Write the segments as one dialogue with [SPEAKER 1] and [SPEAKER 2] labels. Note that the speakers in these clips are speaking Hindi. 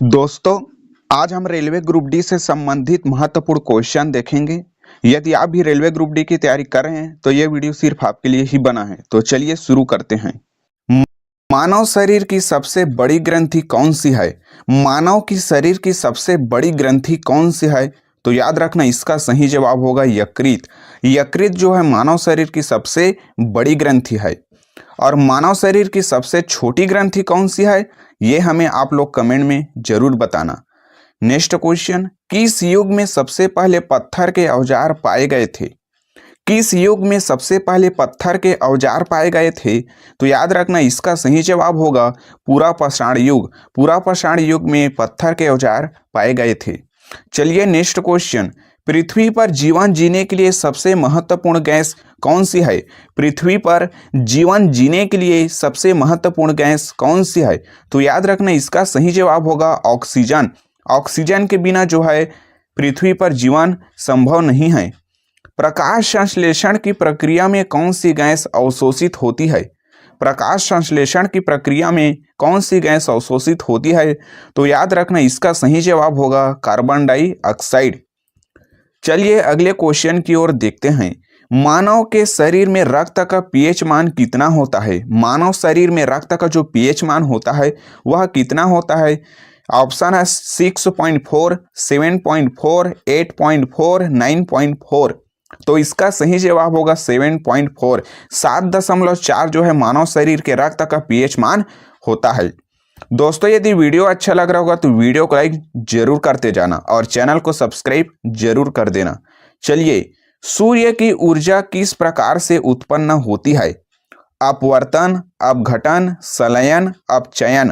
[SPEAKER 1] दोस्तों, आज हम रेलवे ग्रुप डी से संबंधित महत्वपूर्ण क्वेश्चन देखेंगे। यदि आप भी रेलवे ग्रुप डी की तैयारी कर रहे हैं तो यह वीडियो सिर्फ आपके लिए ही बना है। तो चलिए शुरू करते हैं। म- मानव शरीर की सबसे बड़ी ग्रंथि कौन सी है? मानव की शरीर की सबसे बड़ी ग्रंथि कौन सी है? तो याद रखना, इसका सही जवाब होगा यकृत। यकृत जो है मानव शरीर की सबसे बड़ी ग्रंथि है। और मानव शरीर की सबसे छोटी ग्रंथि कौन सी है, ये हमें आप लोग कमेंट में जरूर बताना। नेक्स्ट क्वेश्चन, किस युग में सबसे पहले पत्थर के औजार पाए गए थे? किस युग में सबसे पहले पत्थर के औजार पाए गए थे? तो याद रखना, इसका सही जवाब होगा पूरा पाषाण युग। पूरा पाषाण युग में पत्थर के औजार पाए गए थे। चलिए नेक्स्ट क्वेश्चन, पृथ्वी पर जीवन जीने के लिए सबसे महत्वपूर्ण गैस कौन सी है? पृथ्वी पर जीवन जीने के लिए सबसे महत्वपूर्ण गैस कौन सी है? तो याद रखना, इसका सही जवाब होगा ऑक्सीजन। ऑक्सीजन के बिना जो है पृथ्वी पर जीवन संभव नहीं है। प्रकाश संश्लेषण की प्रक्रिया में कौन सी गैस अवशोषित होती है? प्रकाश संश्लेषण की प्रक्रिया में कौन सी गैस अवशोषित होती है? तो याद रखना, इसका सही जवाब होगा कार्बन डाइऑक्साइड। चलिए अगले क्वेश्चन की ओर देखते हैं। मानव के शरीर में रक्त का पीएच मान कितना होता है? मानव शरीर में रक्त का जो पीएच मान होता है वह कितना होता है? ऑप्शन है 6.4, 7.4, 8.4, 9.4। तो इसका सही जवाब होगा 7.4। 7.4 जो है मानव शरीर के रक्त का पीएच मान होता है। दोस्तों, यदि वीडियो अच्छा लग रहा होगा तो वीडियो को लाइक जरूर करते जाना और चैनल को सब्सक्राइब जरूर कर देना। चलिए, सूर्य की ऊर्जा किस प्रकार से उत्पन्न होती है? अपवर्तन, अपघटन, संलयन, अपचयन।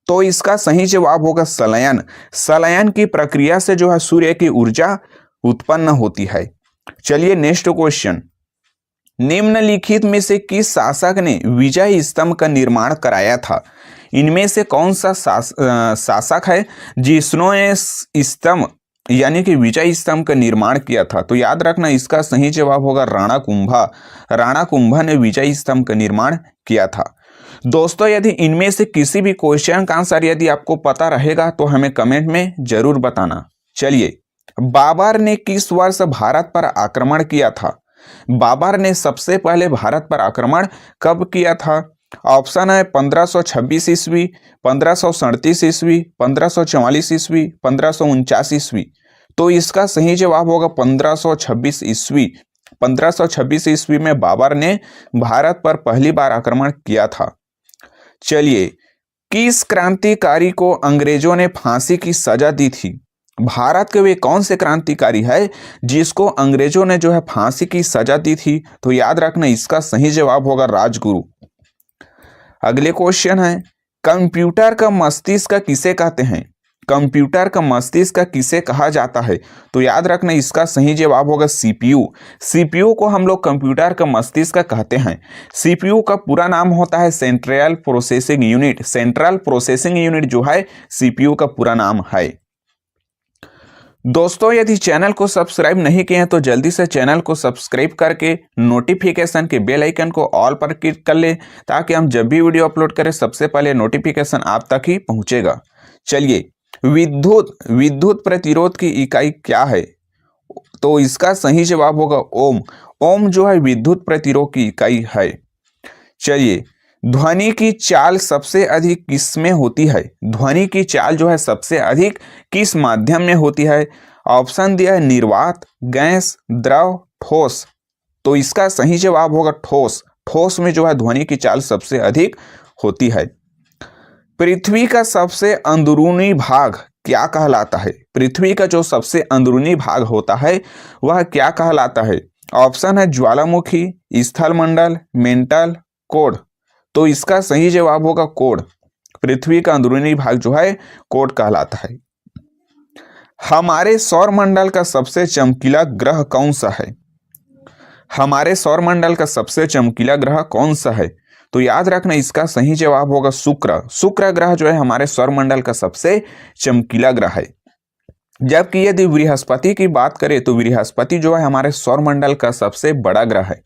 [SPEAKER 1] तो इसका सही जवाब होगा संलयन। संलयन की प्रक्रिया से जो है सूर्य की ऊर्जा उत्पन्न होती है। चलिए नेक्स्ट क्वेश्चन, निम्नलिखित में से किस शासक ने विजय स्तंभ का निर्माण कराया था? इनमें से कौन सा शासक है जिसने स्तंभ यानी कि विजय स्तंभ का निर्माण किया था? तो याद रखना, इसका सही जवाब होगा राणा कुंभा। राणा कुंभा ने विजय स्तंभ का निर्माण किया था। दोस्तों, यदि इनमें से किसी भी क्वेश्चन का आंसर यदि आपको पता रहेगा तो हमें कमेंट में जरूर बताना। चलिए, बाबर ने किस वर्ष भारत पर आक्रमण किया था? बाबर ने सबसे पहले भारत पर आक्रमण कब किया था? ऑप्शन है 1526 ईस्वी, 1537 ईस्वी, 1544 ईस्वी, 1549 ईस्वी। तो इसका सही जवाब होगा 1526 ईस्वी। 1526 ईस्वी में बाबर ने भारत पर पहली बार आक्रमण किया था। चलिए, किस क्रांतिकारी को अंग्रेजों ने फांसी की सजा दी थी? भारत के वे कौन से क्रांतिकारी है जिसको अंग्रेजों ने जो है फांसी की सजा दी थी? तो याद रखना, इसका सही जवाब होगा राजगुरु। अगले क्वेश्चन है, कंप्यूटर का मस्तिष्क किसे कहते हैं? कंप्यूटर का मस्तिष्क किसे कहा जाता है? तो याद रखना, इसका सही जवाब होगा सीपीयू। सीपीयू को हम लोग कंप्यूटर का मस्तिष्क कहते हैं। सीपीयू का पूरा नाम होता है central processing unit. Central processing unit जो है सीपीयू का पूरा नाम है। दोस्तों, यदि चैनल को सब्सक्राइब नहीं किए हैं तो जल्दी से चैनल को सब्सक्राइब करके नोटिफिकेशन के बेल आइकन को ऑल पर क्लिक कर ले, ताकि हम जब भी वीडियो अपलोड करें सबसे पहले नोटिफिकेशन आप तक ही पहुंचेगा। चलिए, विद्युत प्रतिरोध की इकाई क्या है? तो इसका सही जवाब होगा ओम। ओम जो है विद्युत प्रतिरोध की इकाई है। चलिए, ध्वनि की चाल सबसे अधिक किस में होती है? ध्वनि की चाल जो है सबसे अधिक किस माध्यम में होती है? ऑप्शन दिया है निर्वात, गैस, द्रव, ठोस। तो इसका सही जवाब होगा ठोस। ठोस में जो है ध्वनि की चाल सबसे अधिक होती है। पृथ्वी का सबसे अंदरूनी भाग क्या कहलाता है? पृथ्वी का जो सबसे अंदरूनी भाग होता है वह क्या कहलाता है? ऑप्शन है ज्वालामुखी, स्थलमंडल, मेंटल, कोड। तो इसका सही जवाब होगा कोड। पृथ्वी का अंदरूनी भाग जो है कोड कहलाता है। हमारे सौरमंडल का सबसे चमकीला ग्रह कौन सा है? हमारे सौरमंडल का सबसे चमकीला ग्रह कौन सा है? तो याद रखना, इसका सही जवाब होगा शुक्र। शुक्र ग्रह जो है हमारे सौरमंडल का सबसे चमकीला ग्रह है। जबकि यदि बृहस्पति की बात करें तो बृहस्पति जो है हमारे सौरमंडल का सबसे बड़ा ग्रह है।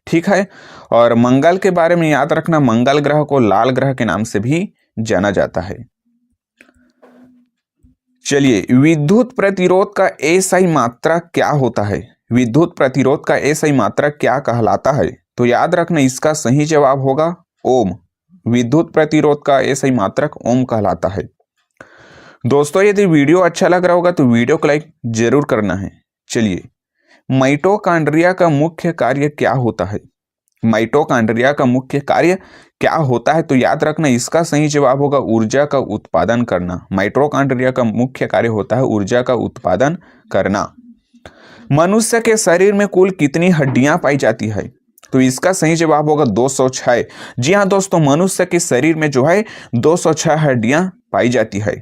[SPEAKER 1] ठीक है। और मंगल के बारे में याद रखना, मंगल ग्रह को लाल ग्रह के नाम से भी जाना जाता है। चलिए, विद्युत प्रतिरोध का एसआई मात्रक क्या होता है? विद्युत प्रतिरोध का एसआई मात्रक क्या कहलाता है? तो याद रखना इसका सही जवाब होगा ओम। विद्युत प्रतिरोध का एसआई मात्रक ओम कहलाता है। दोस्तों, यदि वीडियो अच्छा लग रहा होगा तो वीडियो को लाइक जरूर करना है। चलिए, माइटोकॉन्ड्रिया का मुख्य कार्य क्या होता है? माइटोकॉन्ड्रिया का मुख्य कार्य क्या होता है? तो याद रखना इसका सही जवाब होगा ऊर्जा का उत्पादन करना। माइटोकॉन्ड्रिया का मुख्य कार्य होता है ऊर्जा का उत्पादन करना। मनुष्य के शरीर में कुल कितनी हड्डियां पाई जाती है? तो इसका सही जवाब होगा 206। जी हाँ दोस्तों, मनुष्य के शरीर में जो है 206 हड्डियां पाई जाती है।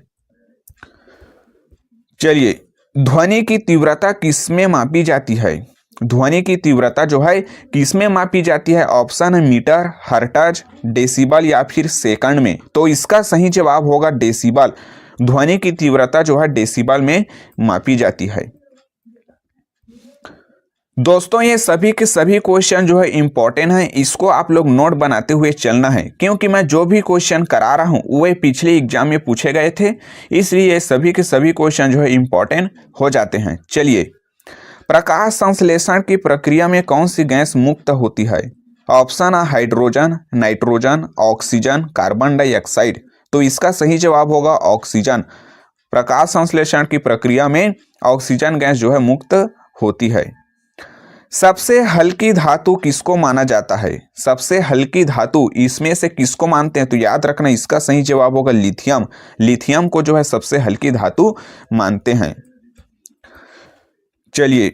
[SPEAKER 1] चलिए, ध्वनि की तीव्रता किसमें मापी जाती है? ध्वनि की तीव्रता जो है किसमें मापी जाती है? ऑप्शन है मीटर, हर्ट्ज, डेसिबल या फिर सेकंड में। तो इसका सही जवाब होगा डेसिबल। ध्वनि की तीव्रता जो है डेसिबल में मापी जाती है। दोस्तों, ये सभी के सभी क्वेश्चन जो है इंपॉर्टेंट है, इसको आप लोग नोट बनाते हुए चलना है, क्योंकि मैं जो भी क्वेश्चन करा रहा हूँ वो पिछले एग्जाम में पूछे गए थे, इसलिए सभी के सभी क्वेश्चन जो है इंपॉर्टेंट हो जाते हैं। चलिए, प्रकाश संश्लेषण की प्रक्रिया में कौन सी गैस मुक्त होती है? ऑप्शन है hydrogen, nitrogen, oxygen, carbon dioxide. तो इसका सही जवाब होगा ऑक्सीजन। प्रकाश संश्लेषण की प्रक्रिया में ऑक्सीजन गैस जो है मुक्त होती है। सबसे हल्की धातु किसको माना जाता है? सबसे हल्की धातु इसमें से किसको मानते हैं? तो याद रखना इसका सही जवाब होगा लिथियम। लिथियम को जो है सबसे हल्की धातु मानते हैं। चलिए,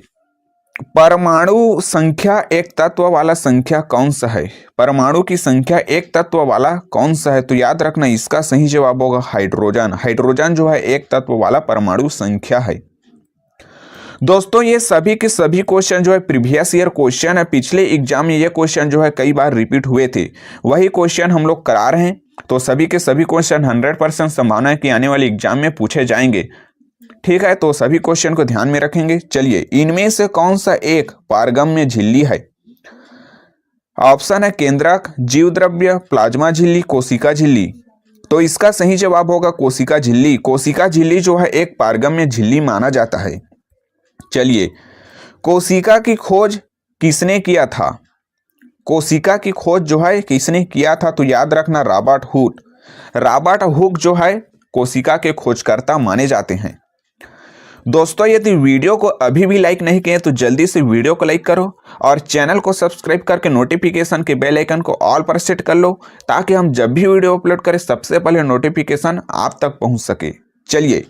[SPEAKER 1] परमाणु संख्या एक तत्व वाला संख्या कौन सा है? परमाणु की संख्या एक तत्व वाला कौन सा है? तो याद रखना इसका सही जवाब होगा हाइड्रोजन। हाइड्रोजन जो है एक तत्व वाला परमाणु संख्या है। दोस्तों, ये सभी के सभी क्वेश्चन जो है प्रीवियस ईयर क्वेश्चन है। पिछले एग्जाम में ये क्वेश्चन जो है कई बार रिपीट हुए थे, वही क्वेश्चन हम लोग करा रहे हैं। तो सभी के सभी क्वेश्चन 100% संभावना है कि आने वाले एग्जाम में पूछे जाएंगे। ठीक है, तो सभी क्वेश्चन को ध्यान में रखेंगे। चलिए, इनमें से कौन सा एक पारगम्य झिल्ली है? ऑप्शन है केंद्रक, जीव द्रव्य, प्लाज्मा झिल्ली, कोशिका झिल्ली। तो इसका सही जवाब होगा कोशिका झिल्ली। कोशिका झिल्ली जो है एक पारगम्य झिल्ली माना जाता है। चलिए, कोशिका की खोज किसने किया था? कोशिका की खोज जो है किसने किया था? तो याद रखना रॉबर्ट हुक। रॉबर्ट हुक जो है कोशिका के खोजकर्ता माने जाते हैं। दोस्तों, यदि वीडियो को अभी भी लाइक नहीं किए तो जल्दी से वीडियो को लाइक करो और चैनल को सब्सक्राइब करके नोटिफिकेशन के बेल आइकन को ऑल पर सेट कर लो, ताकि हम जब भी वीडियो अपलोड करें सबसे पहले नोटिफिकेशन आप तक पहुंच सके। चलिए,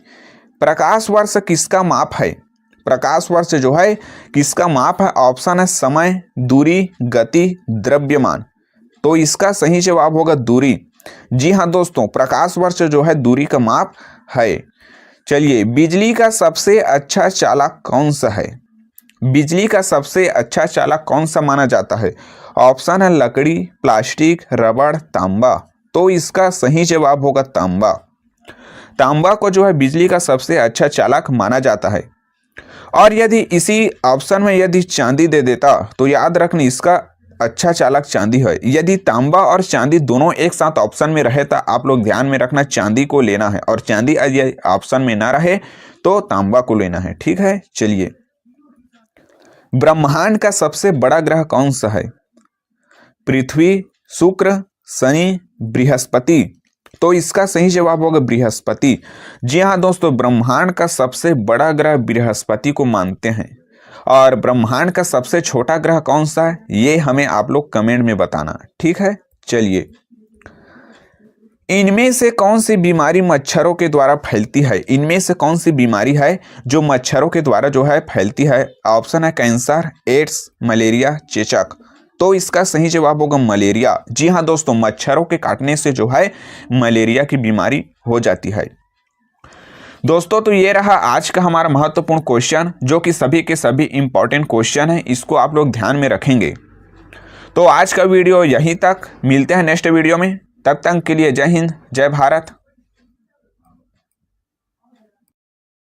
[SPEAKER 1] प्रकाश वर्ष किसका माप है? प्रकाश वर्ष जो है किसका माप है? ऑप्शन है समय, दूरी, गति, द्रव्यमान। तो इसका सही जवाब होगा दूरी। जी हाँ दोस्तों, प्रकाश वर्ष जो है दूरी का माप है। चलिए, बिजली का सबसे अच्छा चालक कौन सा है? बिजली का सबसे अच्छा चालक कौन सा माना जाता है? ऑप्शन है लकड़ी, प्लास्टिक, रबड़, तांबा। तो इसका सही जवाब होगा तांबा। तांबा को जो है बिजली का सबसे अच्छा चालक माना जाता है। और यदि इसी ऑप्शन में यदि चांदी दे देता तो याद रखना इसका अच्छा चालक चांदी है। यदि तांबा और चांदी दोनों एक साथ ऑप्शन में रहे तो आप लोग ध्यान में रखना चांदी को लेना है, और चांदी यदि ऑप्शन में ना रहे तो तांबा को लेना है। ठीक है, चलिए, ब्रह्मांड का सबसे बड़ा ग्रह कौन सा है? पृथ्वी, शुक्र, शनि, बृहस्पति। तो इसका सही जवाब होगा बृहस्पति। जी हाँ दोस्तों, ब्रह्मांड का सबसे बड़ा ग्रह बृहस्पति को मानते हैं। और ब्रह्मांड का सबसे छोटा ग्रह कौन सा है, ये हमें आप लोग कमेंट में बताना। ठीक है, चलिए, इनमें से कौन सी बीमारी मच्छरों के द्वारा फैलती है? इनमें से कौन सी बीमारी है जो मच्छरों के द्वारा जो है फैलती है? ऑप्शन है कैंसर, एड्स, मलेरिया, चेचक। तो इसका सही जवाब होगा मलेरिया। जी हाँ दोस्तों, मच्छरों के काटने से जो है मलेरिया की बीमारी हो जाती है। दोस्तों, तो ये रहा आज का हमारा महत्वपूर्ण क्वेश्चन, जो कि सभी के सभी इंपॉर्टेंट क्वेश्चन है, इसको आप लोग ध्यान में रखेंगे। तो आज का वीडियो यहीं तक, मिलते हैं नेक्स्ट वीडियो में। तब तक के लिए जय हिंद, जय भारत।